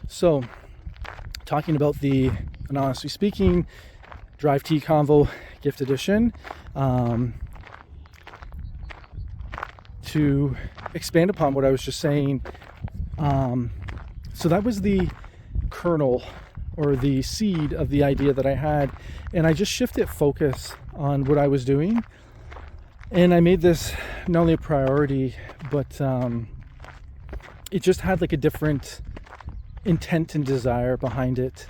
So, talking about the, and honestly speaking, Drive Tea Convo gift edition, to expand upon what I was just saying, so that was the kernel or the seed of the idea that I had, and I just shifted focus on what I was doing, and I made this not only a priority, but it just had like a different intent and desire behind it.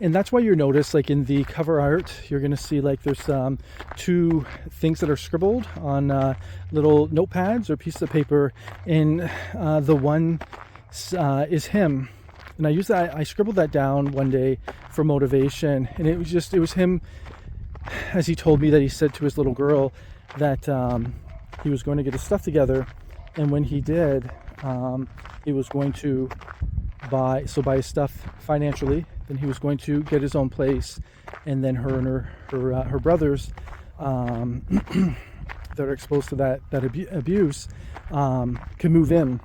And that's why you notice, like in the cover art, you're going to see like there's two things that are scribbled on little notepads or pieces of paper, and the one is him. And I scribbled that down one day for motivation, and it was him, as he told me that he said to his little girl that he was going to get his stuff together, and when he did, he was going to buy his stuff financially, then he was going to get his own place, and then her and her brothers that are exposed to that abuse can move in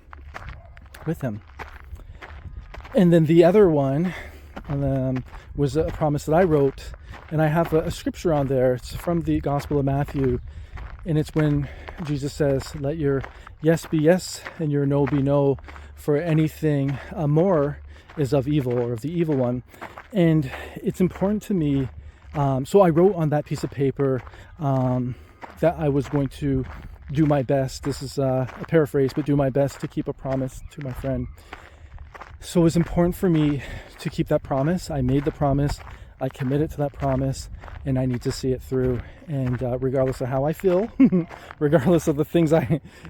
with him. And then the other one was a promise that I wrote, and I have a scripture on there. It's from the Gospel of Matthew, and it's when Jesus says, "Let your yes be yes and your no be no, for anything more is of evil, or of the evil one." And it's important to me. So I wrote on that piece of paper that I was going to do my best. This is a paraphrase, but do my best to keep a promise to my friend. So it was important for me to keep that promise. I made the promise, I committed to that promise, and I need to see it through. And regardless of how I feel, regardless of the things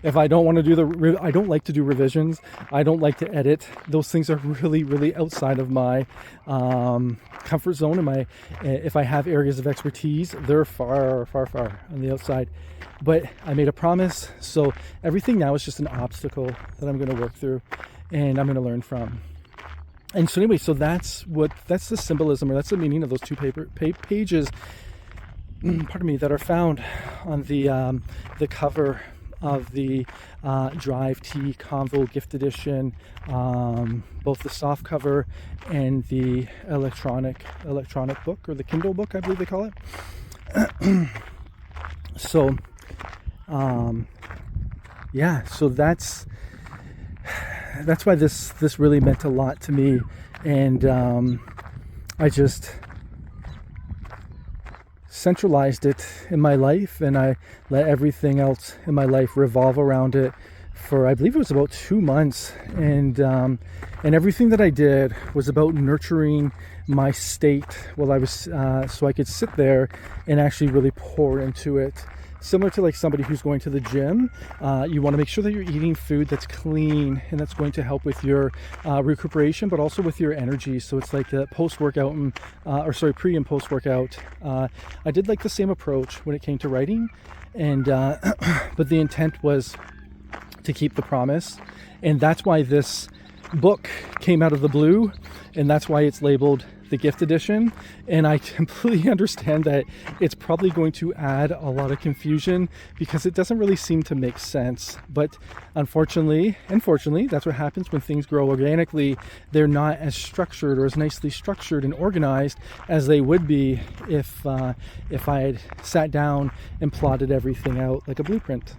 if I don't want to do I don't like to do revisions. I don't like to edit. Those things are really, really outside of my comfort zone. And if I have areas of expertise, they're far, far, far on the outside. But I made a promise, so everything now is just an obstacle that I'm going to work through, and I'm going to learn from. And so anyway, that's the symbolism, or that's the meaning of those two pages, pardon me, that are found on the cover of the Drive Tea Convo gift edition, both the soft cover and the electronic book, or the Kindle book, I believe they call it. So, so that's why this really meant a lot to me, and I just centralized it in my life, and I let everything else in my life revolve around it for, I believe it was about 2 months, and everything that I did was about nurturing my state while I was so I could sit there and actually really pour into it. Similar to like somebody who's going to the gym, you want to make sure that you're eating food that's clean, and that's going to help with your recuperation, but also with your energy. So it's like a post-workout, pre and post-workout. I did like the same approach when it came to writing, and but the intent was to keep the promise, and that's why this book came out of the blue, and that's why it's labeled the gift edition. And I completely understand that it's probably going to add a lot of confusion because it doesn't really seem to make sense. But unfortunately and fortunately, that's what happens when things grow organically. They're not as structured or as nicely structured and organized as they would be if I had sat down and plotted everything out like a blueprint.